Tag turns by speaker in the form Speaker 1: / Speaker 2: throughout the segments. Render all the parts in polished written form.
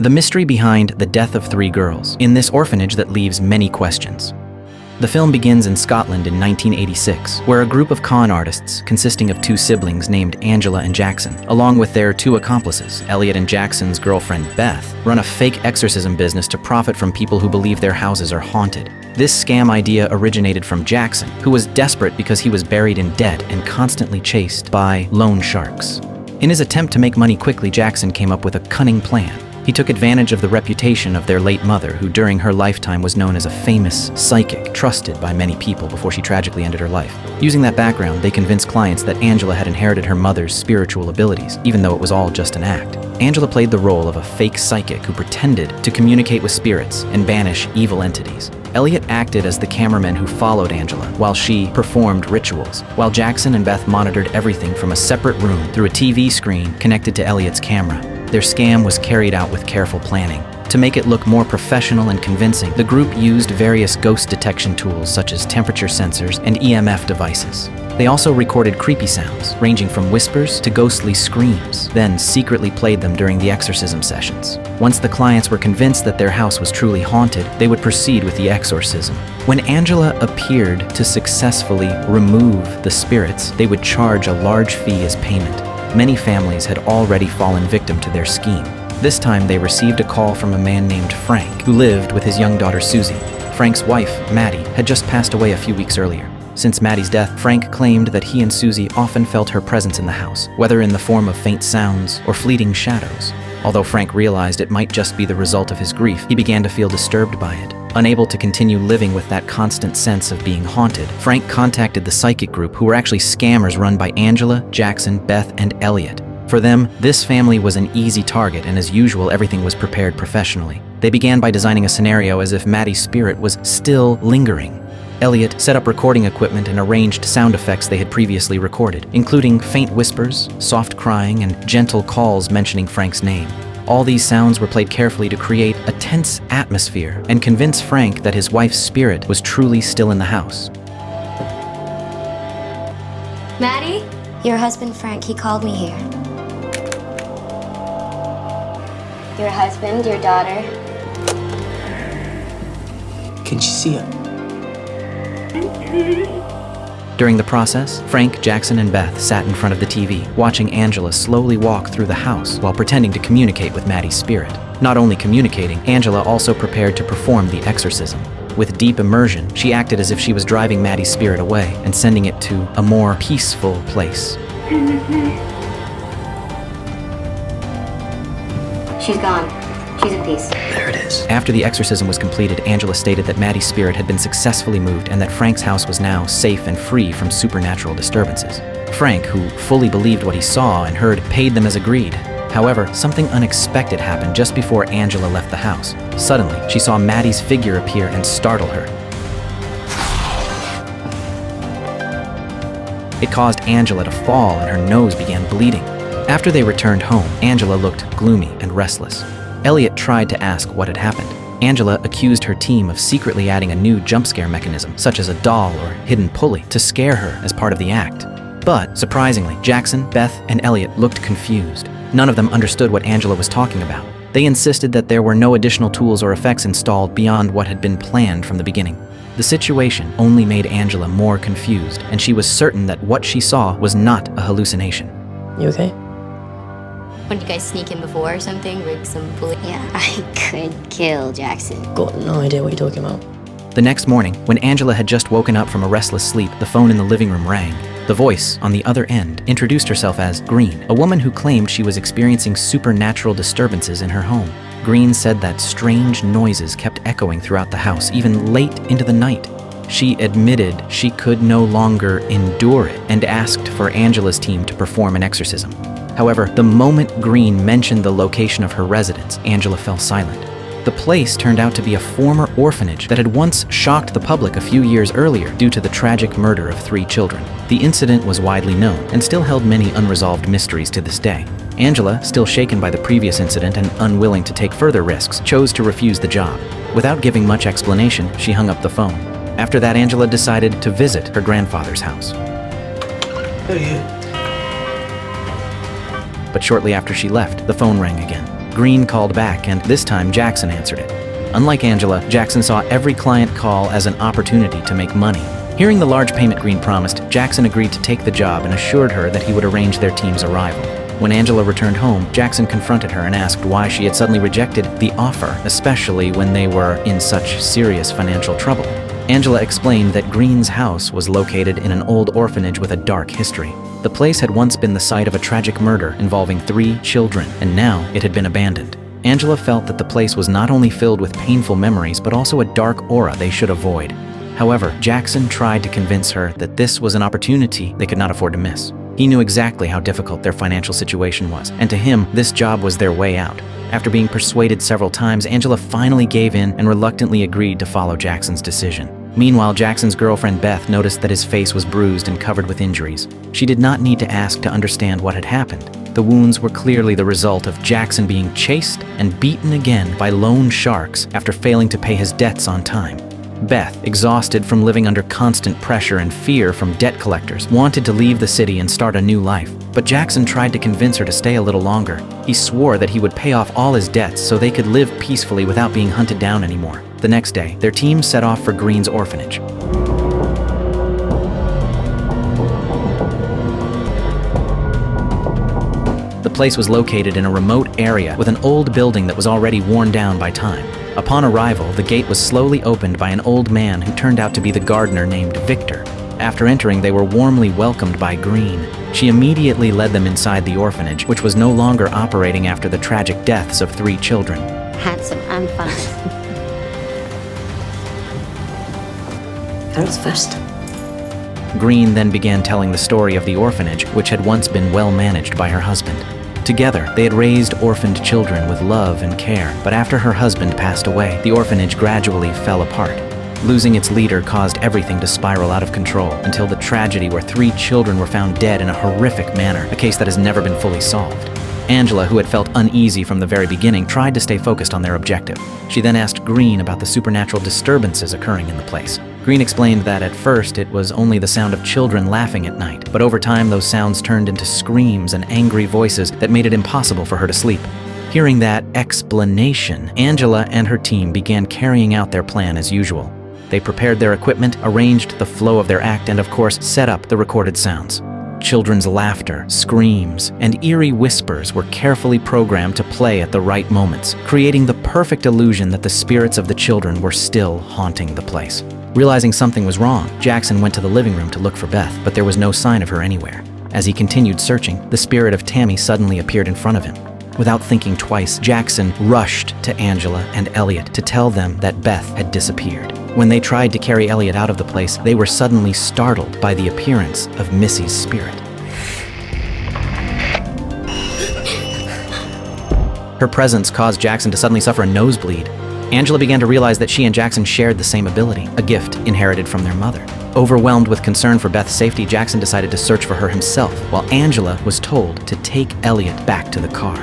Speaker 1: The mystery behind the death of 3 girls in this orphanage that leaves many questions. The film begins in Scotland in 1986, where a group of con artists consisting of 2 siblings named Angela and Jackson, along with their 2 accomplices, Elliot and Jackson's girlfriend Beth, run a fake exorcism business to profit from people who believe their houses are haunted. This scam idea originated from Jackson, who was desperate because he was buried in debt and constantly chased by loan sharks. In his attempt to make money quickly, Jackson came up with a cunning plan. He took advantage of the reputation of their late mother, who during her lifetime was known as a famous psychic, trusted by many people before she tragically ended her life. Using that background, they convinced clients that Angela had inherited her mother's spiritual abilities, even though it was all just an act. Angela played the role of a fake psychic who pretended to communicate with spirits and banish evil entities. Elliot acted as the cameraman who followed Angela, while she performed rituals, while Jackson and Beth monitored everything from a separate room through a TV screen connected to Elliot's camera. Their scam was carried out with careful planning. To make it look more professional and convincing, the group used various ghost detection tools such as temperature sensors and EMF devices. They also recorded creepy sounds, ranging from whispers to ghostly screams, then secretly played them during the exorcism sessions. Once the clients were convinced that their house was truly haunted, they would proceed with the exorcism. When Angela appeared to successfully remove the spirits, they would charge a large fee as payment. Many families had already fallen victim to their scheme. This time they received a call from a man named Frank, who lived with his young daughter Susie. Frank's wife, Maddie, had just passed away a few weeks earlier. Since Maddie's death, Frank claimed that he and Susie often felt her presence in the house, whether in the form of faint sounds or fleeting shadows. Although Frank realized it might just be the result of his grief, he began to feel disturbed by it. Unable to continue living with that constant sense of being haunted, Frank contacted the psychic group, who were actually scammers run by Angela, Jackson, Beth, and Elliot. For them, this family was an easy target, and as usual, everything was prepared professionally. They began by designing a scenario as if Maddie's spirit was still lingering. Elliot set up recording equipment and arranged sound effects they had previously recorded, including faint whispers, soft crying, and gentle calls mentioning Frank's name. All these sounds were played carefully to create a tense atmosphere and convince Frank that his wife's spirit was truly still in the house.
Speaker 2: Maddie?
Speaker 3: Your husband, Frank, he called me here. Your husband, your daughter.
Speaker 4: Can she see it?
Speaker 1: During the process, Frank, Jackson, and Beth sat in front of the TV, watching Angela slowly walk through the house while pretending to communicate with Maddie's spirit. Not only communicating, Angela also prepared to perform the exorcism. With deep immersion, she acted as if she was driving Maddie's spirit away and sending it to a more peaceful place.
Speaker 3: She's gone. She's in peace.
Speaker 4: There it is.
Speaker 1: After the exorcism was completed, Angela stated that Maddie's spirit had been successfully moved and that Frank's house was now safe and free from supernatural disturbances. Frank, who fully believed what he saw and heard, paid them as agreed. However, something unexpected happened just before Angela left the house. Suddenly, she saw Maddie's figure appear and startle her. It caused Angela to fall and her nose began bleeding. After they returned home, Angela looked gloomy and restless. Elliot tried to ask what had happened. Angela accused her team of secretly adding a new jump scare mechanism, such as a doll or hidden pulley, to scare her as part of the act. But, surprisingly, Jackson, Beth, and Elliot looked confused. None of them understood what Angela was talking about. They insisted that there were no additional tools or effects installed beyond what had been planned from the beginning. The situation only made Angela more confused, and she was certain that what she saw was not a hallucination.
Speaker 4: You okay?
Speaker 2: When you guys sneak in before or something, rig some bullet?
Speaker 3: Yeah, I could kill Jackson.
Speaker 4: Got no idea what you're talking about.
Speaker 1: The next morning, when Angela had just woken up from a restless sleep, the phone in the living room rang. The voice on the other end introduced herself as Green, a woman who claimed she was experiencing supernatural disturbances in her home. Green said that strange noises kept echoing throughout the house, even late into the night. She admitted she could no longer endure it and asked for Angela's team to perform an exorcism. However, the moment Green mentioned the location of her residence, Angela fell silent. The place turned out to be a former orphanage that had once shocked the public a few years earlier due to the tragic murder of 3 children. The incident was widely known and still held many unresolved mysteries to this day. Angela, still shaken by the previous incident and unwilling to take further risks, chose to refuse the job. Without giving much explanation, she hung up the phone. After that, Angela decided to visit her grandfather's house.
Speaker 4: Who are you?
Speaker 1: But shortly after she left, the phone rang again. Green called back, and this time Jackson answered it. Unlike Angela, Jackson saw every client call as an opportunity to make money. Hearing the large payment Green promised, Jackson agreed to take the job and assured her that he would arrange their team's arrival. When Angela returned home, Jackson confronted her and asked why she had suddenly rejected the offer, especially when they were in such serious financial trouble. Angela explained that Green's house was located in an old orphanage with a dark history. The place had once been the site of a tragic murder involving 3 children, and now it had been abandoned. Angela felt that the place was not only filled with painful memories, but also a dark aura they should avoid. However, Jackson tried to convince her that this was an opportunity they could not afford to miss. He knew exactly how difficult their financial situation was, and to him, this job was their way out. After being persuaded several times, Angela finally gave in and reluctantly agreed to follow Jackson's decision. Meanwhile, Jackson's girlfriend Beth noticed that his face was bruised and covered with injuries. She did not need to ask to understand what had happened. The wounds were clearly the result of Jackson being chased and beaten again by loan sharks after failing to pay his debts on time. Beth, exhausted from living under constant pressure and fear from debt collectors, wanted to leave the city and start a new life. But Jackson tried to convince her to stay a little longer. He swore that he would pay off all his debts so they could live peacefully without being hunted down anymore. The next day, their team set off for Green's orphanage. The place was located in a remote area with an old building that was already worn down by time. Upon arrival, the gate was slowly opened by an old man who turned out to be the gardener named Victor. After entering, they were warmly welcomed by Green. She immediately led them inside the orphanage, which was no longer operating after the tragic deaths of 3 children.
Speaker 3: Handsome and funny.
Speaker 4: Girls first.
Speaker 1: Green then began telling the story of the orphanage, which had once been well managed by her husband. Together, they had raised orphaned children with love and care, but after her husband passed away, the orphanage gradually fell apart. Losing its leader caused everything to spiral out of control until the tragedy where 3 children were found dead in a horrific manner, a case that has never been fully solved. Angela, who had felt uneasy from the very beginning, tried to stay focused on their objective. She then asked Green about the supernatural disturbances occurring in the place. Green explained that at first it was only the sound of children laughing at night, but over time those sounds turned into screams and angry voices that made it impossible for her to sleep. Hearing that explanation, Angela and her team began carrying out their plan as usual. They prepared their equipment, arranged the flow of their act, and of course, set up the recorded sounds. Children's laughter, screams, and eerie whispers were carefully programmed to play at the right moments, creating the perfect illusion that the spirits of the children were still haunting the place. Realizing something was wrong, Jackson went to the living room to look for Beth, but there was no sign of her anywhere. As he continued searching, the spirit of Tammy suddenly appeared in front of him. Without thinking twice, Jackson rushed to Angela and Elliot to tell them that Beth had disappeared. When they tried to carry Elliot out of the place, they were suddenly startled by the appearance of Missy's spirit. Her presence caused Jackson to suddenly suffer a nosebleed. Angela began to realize that she and Jackson shared the same ability, a gift inherited from their mother. Overwhelmed with concern for Beth's safety, Jackson decided to search for her himself, while Angela was told to take Elliot back to the car.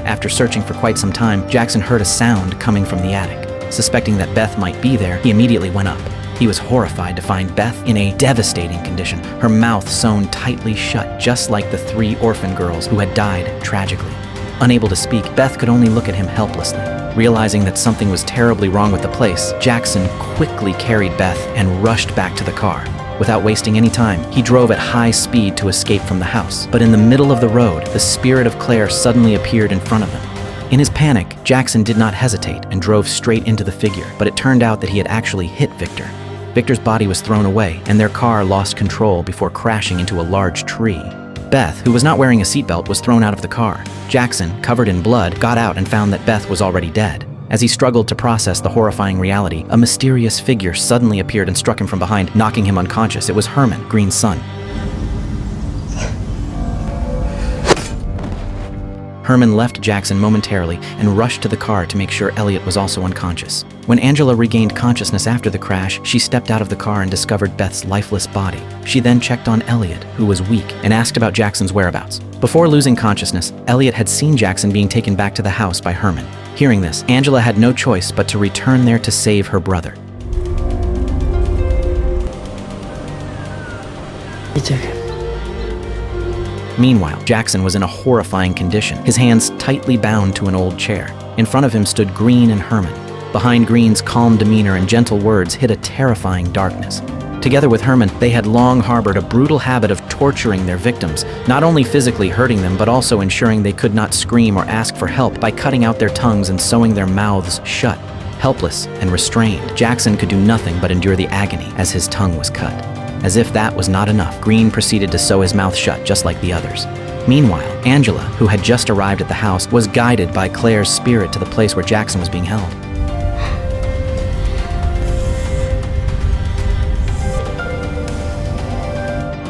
Speaker 1: After searching for quite some time, Jackson heard a sound coming from the attic. Suspecting that Beth might be there, he immediately went up. He was horrified to find Beth in a devastating condition, her mouth sewn tightly shut, just like the 3 orphan girls who had died tragically. Unable to speak, Beth could only look at him helplessly. Realizing that something was terribly wrong with the place, Jackson quickly carried Beth and rushed back to the car. Without wasting any time, he drove at high speed to escape from the house. But in the middle of the road, the spirit of Claire suddenly appeared in front of him. In his panic, Jackson did not hesitate and drove straight into the figure, but it turned out that he had actually hit Victor. Victor's body was thrown away, and their car lost control before crashing into a large tree. Beth, who was not wearing a seatbelt, was thrown out of the car. Jackson, covered in blood, got out and found that Beth was already dead. As he struggled to process the horrifying reality, a mysterious figure suddenly appeared and struck him from behind, knocking him unconscious. It was Herman, Green's son. Herman left Jackson momentarily and rushed to the car to make sure Elliot was also unconscious. When Angela regained consciousness after the crash, she stepped out of the car and discovered Beth's lifeless body. She then checked on Elliot, who was weak, and asked about Jackson's whereabouts. Before losing consciousness, Elliot had seen Jackson being taken back to the house by Herman. Hearing this, Angela had no choice but to return there to save her brother.
Speaker 4: It's okay.
Speaker 1: Meanwhile, Jackson was in a horrifying condition, his hands tightly bound to an old chair. In front of him stood Green and Herman. Behind Green's calm demeanor and gentle words hid a terrifying darkness. Together with Herman, they had long harbored a brutal habit of torturing their victims, not only physically hurting them, but also ensuring they could not scream or ask for help by cutting out their tongues and sewing their mouths shut. Helpless and restrained, Jackson could do nothing but endure the agony as his tongue was cut. As if that was not enough, Green proceeded to sew his mouth shut just like the others. Meanwhile, Angela, who had just arrived at the house, was guided by Claire's spirit to the place where Jackson was being held.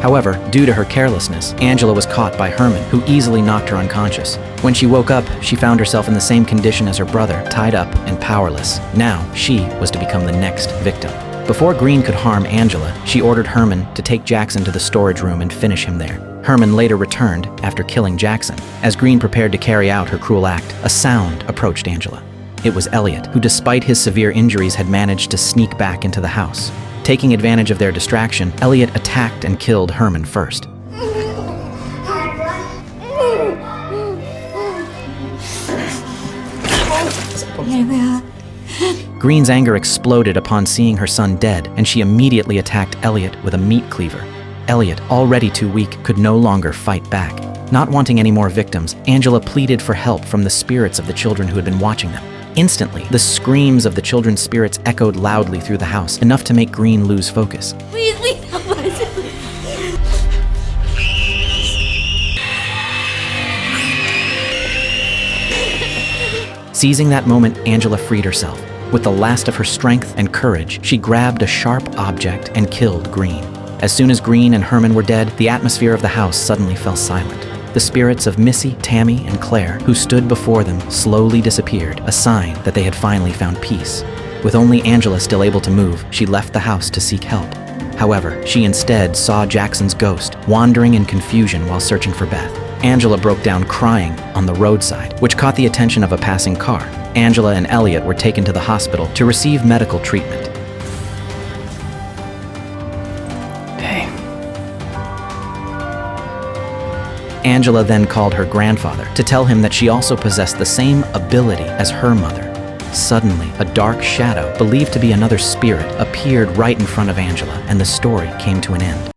Speaker 1: However, due to her carelessness, Angela was caught by Herman, who easily knocked her unconscious. When she woke up, she found herself in the same condition as her brother, tied up and powerless. Now, she was to become the next victim. Before Green could harm Angela, she ordered Herman to take Jackson to the storage room and finish him there. Herman later returned after killing Jackson. As Green prepared to carry out her cruel act, a sound approached Angela. It was Elliot, who despite his severe injuries had managed to sneak back into the house. Taking advantage of their distraction, Elliot attacked and killed Herman first. Green's anger exploded upon seeing her son dead, and she immediately attacked Elliot with a meat cleaver. Elliot, already too weak, could no longer fight back. Not wanting any more victims, Angela pleaded for help from the spirits of the children who had been watching them. Instantly, the screams of the children's spirits echoed loudly through the house, enough to make Green lose focus.
Speaker 2: Please help us.
Speaker 1: Seizing that moment, Angela freed herself. With the last of her strength and courage, she grabbed a sharp object and killed Green. As soon as Green and Herman were dead, the atmosphere of the house suddenly fell silent. The spirits of Missy, Tammy, and Claire, who stood before them, slowly disappeared, a sign that they had finally found peace. With only Angela still able to move, she left the house to seek help. However, she instead saw Jackson's ghost, wandering in confusion while searching for Beth. Angela broke down crying on the roadside, which caught the attention of a passing car. Angela and Elliot were taken to the hospital to receive medical treatment. Angela then called her grandfather to tell him that she also possessed the same ability as her mother. Suddenly, a dark shadow, believed to be another spirit, appeared right in front of Angela, and the story came to an end.